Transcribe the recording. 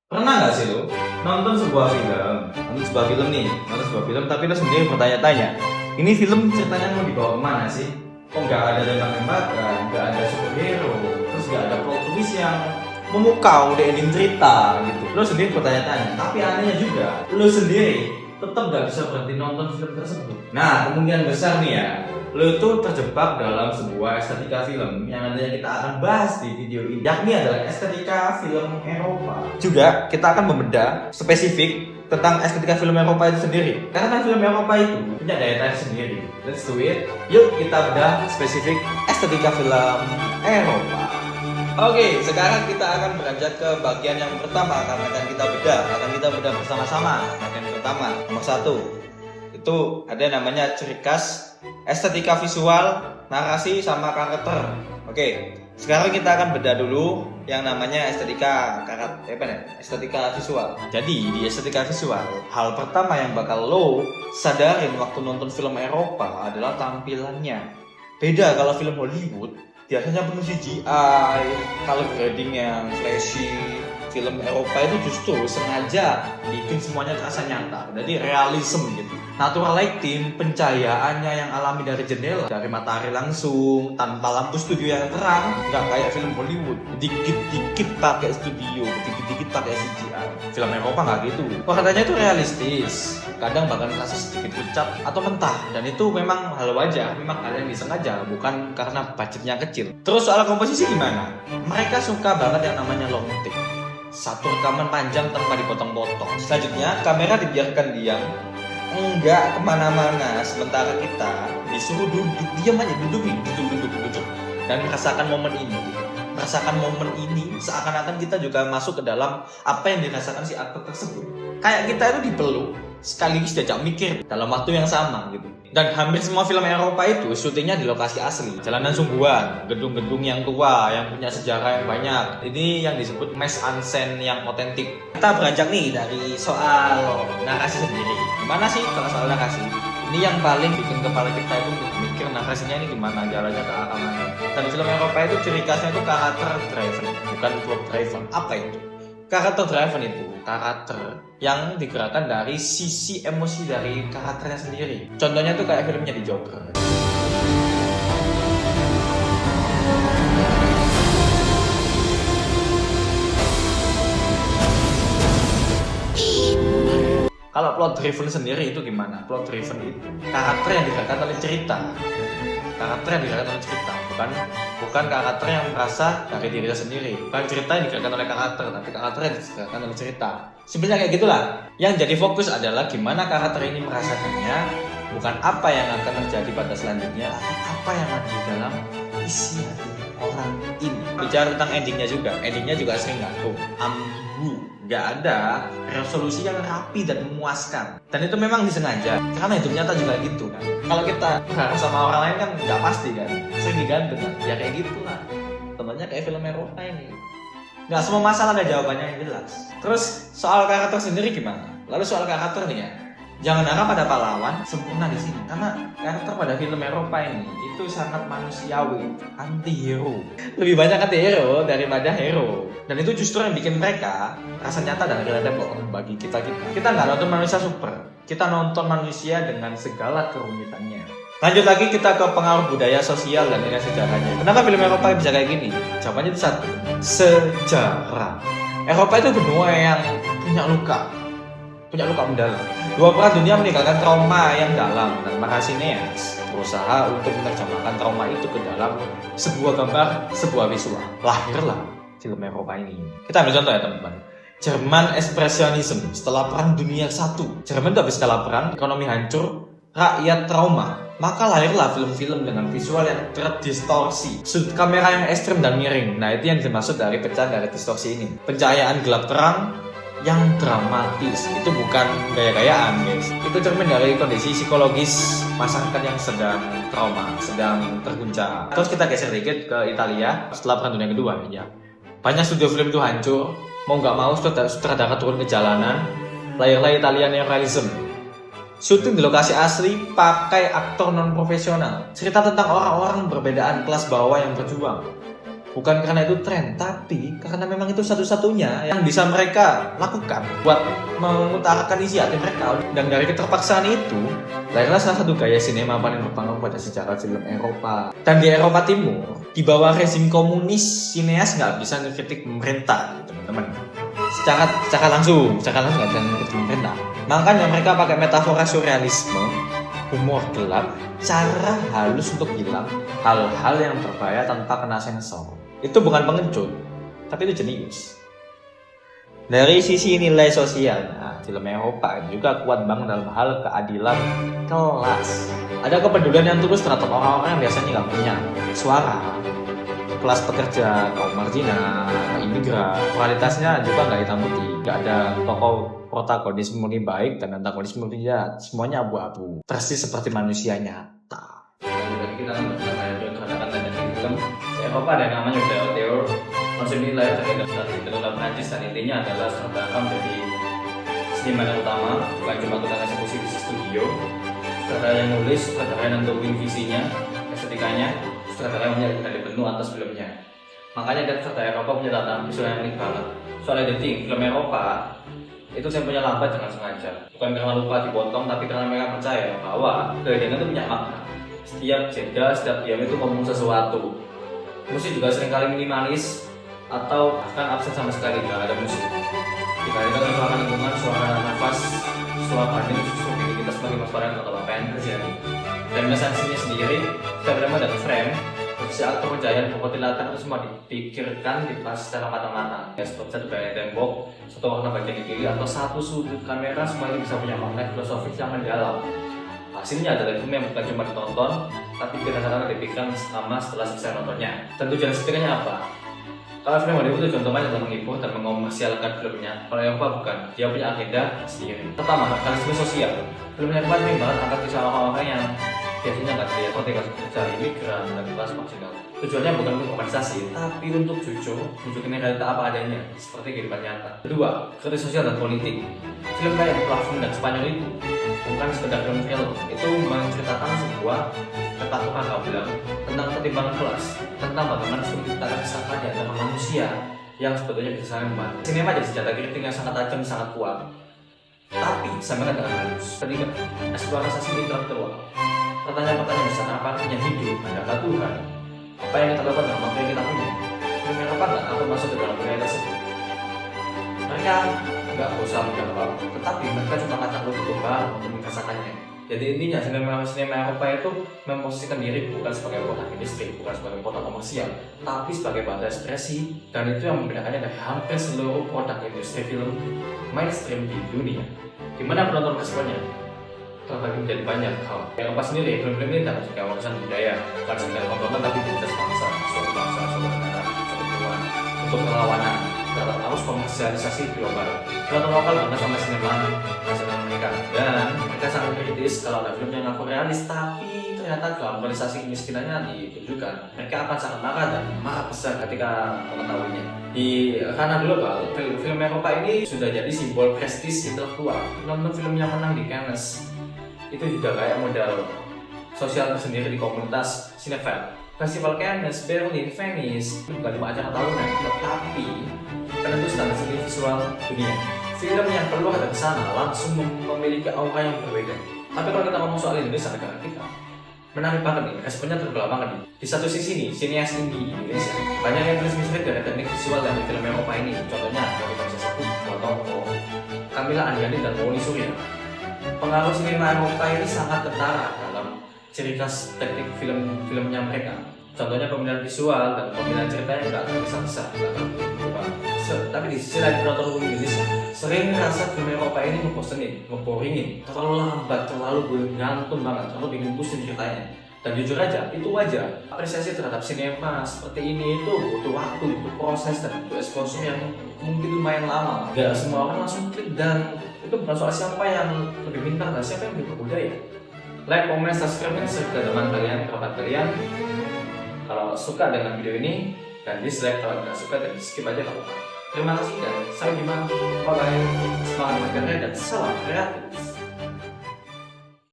Pernah nggak sih lo nonton sebuah film, nonton sebuah film, tapi lo sendiri bertanya-tanya, ini film ceritanya mau dibawa kemana sih? Kok nggak ada tembak-tembakan, nggak ada superhero, terus nggak ada plot twist yang memukau di ending cerita gitu. Lo sendiri bertanya-tanya, tapi anehnya juga, lo sendiri tetap nggak bisa berhenti nonton film tersebut. Nah, kemungkinan besar nih ya, lo tuh terjebak dalam sebuah estetika film yang nantinya kita akan bahas di video ini, yakni adalah estetika film Eropa. Juga kita akan membedah spesifik tentang estetika film Eropa itu sendiri, karena film Eropa itu punya daya tarik sendiri. Let's do it. Yuk kita bedah spesifik estetika film Eropa. Oke, sekarang kita akan beranjak ke bagian yang pertama, karena akan kita bedah bersama-sama. Bagian pertama, nomor 1, itu ada namanya ciri khas, estetika visual, narasi, sama karakter. Oke, sekarang kita akan bedah dulu yang namanya estetika estetika visual. Jadi di estetika visual, hal pertama yang bakal lo sadarin waktu nonton film Eropa adalah tampilannya. Beda kalau film Hollywood, biasanya penuh CGI, color grading yang flashy. Film Eropa itu justru sengaja bikin semuanya terasa nyata, jadi realism gitu. Natural lighting, pencahayaannya yang alami dari jendela, dari matahari langsung, tanpa lampu studio yang terang, nggak kayak film Hollywood, dikit-dikit pakai studio, dikit-dikit pakai CGI. Film Eropa nggak gitu. Warnanya itu realistis, kadang bahkan terasa sedikit pucat atau mentah, dan itu memang hal wajar, memang hal yang disengaja, bukan karena budgetnya kecil. Terus soal komposisi gimana? Mereka suka banget yang namanya long take. Satu rekaman panjang tanpa dipotong-potong. Selanjutnya, kamera dibiarkan diam, enggak kemana-mana, sementara kita disuruh duduk, diam aja, duduk, dan merasakan momen ini seakan-akan kita juga masuk ke dalam apa yang dirasakan si aktor tersebut. Kayak kita itu dipeluk sekaligus diajak mikir dalam waktu yang sama gitu. Dan hampir semua film Eropa itu syutingnya di lokasi asli, jalanan sungguhan, gedung-gedung yang tua yang punya sejarah yang banyak. Ini yang disebut mise en scène yang otentik. Kita beranjak nih dari soal narasi sendiri. Gimana sih kalau soal narasi? Ini yang paling bikin kepala kita itu mikir narasinya ini gimana, jalannya ke arah mana. Dan film Eropa itu ciri khasnya itu karakter driven, bukan plot driven. Apa itu? Karakter driven itu karakter yang digerakkan dari sisi emosi dari karakternya sendiri. Contohnya tuh kayak filmnya di Joker. Kalau plot driven sendiri itu gimana? Plot driven itu karakter yang digerakkan oleh cerita. Bukan karakter yang merasa dari dirinya sendiri. Bukan cerita yang digerakkan oleh karakter, tapi karakter yang digerakkan oleh cerita. Sebenarnya kayak gitulah. Yang jadi fokus adalah gimana karakter ini merasakannya, bukan apa yang akan terjadi pada selanjutnya, tapi apa yang ada di dalam isi hati orang ini. Bicara tentang endingnya juga sering gantung, ambigu, nggak ada resolusi yang rapi dan memuaskan. Dan itu memang disengaja, karena hidup nyata juga gitu kan. Kalau kita berharap sama orang lain kan nggak pasti kan, sering digantung kan. Ya kayak gitulah. Contohnya kayak film Eropa ini. Nggak semua masalah ada jawabannya yang jelas. Terus soal karakter sendiri gimana? Lalu soal karakter nih ya, jangan harap ada pahlawan sempurna di sini, karena karakter pada film Eropa ini itu sangat manusiawi, anti hero. Lebih banyak anti hero daripada hero, dan itu justru yang bikin mereka rasa nyata dan relatable bagi kita. Kita nggak nonton manusia super, kita nonton manusia dengan segala kerumitannya. Lanjut lagi kita ke pengaruh budaya sosial dan nilai sejarahnya. Kenapa film Eropa bisa kayak gini? Jawabannya itu satu, sejarah. Eropa itu benua yang punya luka mendalam. Dua perang dunia meninggalkan trauma yang dalam, dan Marasineas berusaha untuk menerjemahkan trauma itu ke dalam sebuah gambar, sebuah visual. Lahirlah film Eropa ini. Kita ambil contoh ya teman-teman. Jerman Ekspresionisme setelah Perang Dunia I. Jerman itu habis kalah perang, ekonomi hancur, rakyat trauma. Maka lahirlah film-film dengan visual yang terdistorsi, sudut kamera yang ekstrem dan miring. Nah, itu yang dimaksud dari pecahan dari distorsi ini. Pencahayaan gelap terang yang dramatis, itu bukan gaya-gayaan guys. Itu cermin dari kondisi psikologis masyarakat yang sedang trauma, sedang terguncang. Terus kita geser dikit ke Italia setelah Perang Dunia Kedua ya. Banyak studio film itu hancur, mau nggak mau sutradara turun ke jalanan, lahirlah Italian Neorealism. Syuting di lokasi asli, pakai aktor non-profesional. Cerita tentang orang-orang berbedaan kelas bawah yang berjuang. Bukan karena itu tren, tapi karena memang itu satu-satunya yang bisa mereka lakukan buat mengutarakan isi hati mereka. Dan dari keterpaksaan itu, lahirlah salah satu gaya sinema paling berpengaruh pada sejarah film Eropa. Dan di Eropa Timur, di bawah rezim komunis, sineas nggak bisa ngekritik pemerintah, teman-teman. Secara langsung nggak bisa ngekritik pemerintah. Makanya mereka pakai metafora surrealisme, humor gelap, cara halus untuk bilang hal-hal yang berbahaya tanpa kena sensor. Itu bukan pengecut, tapi itu jenius. Dari sisi nilai sosial, film Eropa juga kuat banget dalam hal keadilan kelas. Ada kepedulian yang tulus terhadap orang-orang yang biasanya nggak punya suara. Kelas pekerja, kaum marginal, imigran, kualitasnya juga nggak hitam putih. Nggak ada tokoh protagonis murni baik dan antagonis murni jahat. Semuanya abu-abu, persis seperti manusia nyata. Dan kita mengatakan tanda film Eropa ada yang namanya Udao Theo. Konsep ini lahir dari dalam Prancis dan intinya adalah terbangkam dari seniman yang utama, bukan cuma tukang eksekusi di studio. Sutradara yang nulis, sutradara yang nentuin visinya, estetikanya, sutradara yang menjadi bentuk atas filmnya. Makanya dari sutradara Eropa punya tatanan visual yang unik banget. Soal editing, film Eropa itu temponya lambat dengan sengaja. Bukan karena lupa dipotong, tapi karena mereka percaya bahwa keeditan itu punya makna. Setiap jeda, setiap diam itu ngomong sesuatu. Musik juga seringkali minimalis atau bahkan absen sama sekali, nggak ada musik. Dikalikan suara lingkungan, suara nafas, suara angin, suara kita sebagai masyarakat atau apa yang terjadi. Dan mesansinya sendiri, setiap drama dan frame, si aktor kejayaan pokok latar itu semua dipikirkan, dibahas secara matang-matang. Ya, seperti satu bagian tembok, satu warna bagian dipilih, atau satu sudut kamera semuanya bisa punya makna filosofis yang mendalam. Hasilnya adalah film yang bukan cuma ditonton, tapi kadang-kadang dipikirkan sama setelah selesai nontonnya. Dan tujuan sebenarnya apa? Kalau film Hollywood itu contohnya adalah menghibur dan mengomersialkan filmnya. Kalau Eropa bukan, dia punya agenda sendiri. Pertama, realisme sosial. Film Eropa ini banget angkat kisah orang-orang yang biasanya nggak terlihat seperti kasus kerja imigran dan kelas marginal. Tujuannya bukan untuk kompensasi, tapi untuk jujur, tunjukin realita apa adanya, seperti kehidupan nyata. Kedua, kritik sosial dan politik. Film kayak Plafon dan Spanyol itu bukan sekedar film, itu menceritakan sebuah ketakutan bilang tentang ketimpangan kelas, tentang bagaimana menciptakan kesatuan di antara manusia yang sebetulnya bisa saling membantu. Sinema jadi senjata kritik yang sangat tajam, sangat kuat, tapi sama dengan halus. Ketiga, eksplorasi intelektual. Pertanyaan-pertanyaan besar, apa artinya hidup, ada Tuhan, apa yang kita lakukan dalam waktu yang kita punya. Film Eropa nggak akan masuk ke dalam budaya tersebut. Mereka nggak usah menjawab, tetapi mereka cuma kacang untuk barang untuk merasakannya. Jadi intinya sinema Eropa itu memposisikan diri bukan sebagai produk industri, bukan sebagai produk komersial, tapi sebagai bahasa ekspresi. Dan itu yang membedakannya dari hampir seluruh produk industri film mainstream di dunia. Gimana penonton responnya? Terbagi menjadi banyak hal. Eropa sendiri, film-film ini dapat juga urusan budaya, bukan sekedar tontonan tapi identitas bangsa, suatu negara, suatu tujuan, untuk perlawanan terhadap arus komersialisasi global. Penonton lokal bangga sama sinema nasional mereka, dan mereka sangat kritis kalau ada film yang ngaku realis tapi ternyata globalisasi kemiskinannya ditunjukkan. Mereka akan sangat marah dan marah besar ketika mengetahuinya. Di ranah global, film Eropa ini sudah jadi simbol prestis intelektual. Nonton film yang menang di Cannes itu juga kayak modal sosial tersendiri di komunitas sinetron. Festival Cannes, Berlin, Venice, bukan cuma acara tahunan, tetapi penentu standar seni visual dunia. Film yang keluar dari sana langsung memiliki aura yang berbeda. Tapi kalau kita ngomong soal Indonesia, negara kita, menarik banget nih, responnya terbelah banget nih. Di satu sisi nih, sineas indie Indonesia banyak yang terinspirasi dari teknik visual dari film Eropa ini. Contohnya, kalau kita bisa sebut Watoko, Camilla Andiani, dan Moni Surya. Pengaruh sinema Eropa ini sangat ketara dalam ciri khas teknik film-filmnya mereka. Contohnya pemilihan visual dan pemilihan cerita yang nggak terpisah-pisah. Tapi di sisi lain penonton Indonesia sering merasa film Eropa ini ngebosenin, ngeboringin, terlalu lambat, terlalu bergantung banget, terlalu bikin pusing ceritanya. Dan jujur aja, itu wajar. Apresiasi terhadap sinema seperti ini itu butuh waktu, butuh proses, dan butuh exposure yang mungkin lumayan lama. Gak semua orang langsung klik, dan itu bukan soal siapa yang lebih pintar dan siapa yang lebih berbudaya. Like, comment, subscribe, dan share ke teman kalian, kerabat kalian. Kalau suka dengan video ini, dan dislike kalau tidak suka, dan skip aja kalau. Terima kasih dan sampai jumpa. Bye bye. Semangat makannya dan salam kreatif.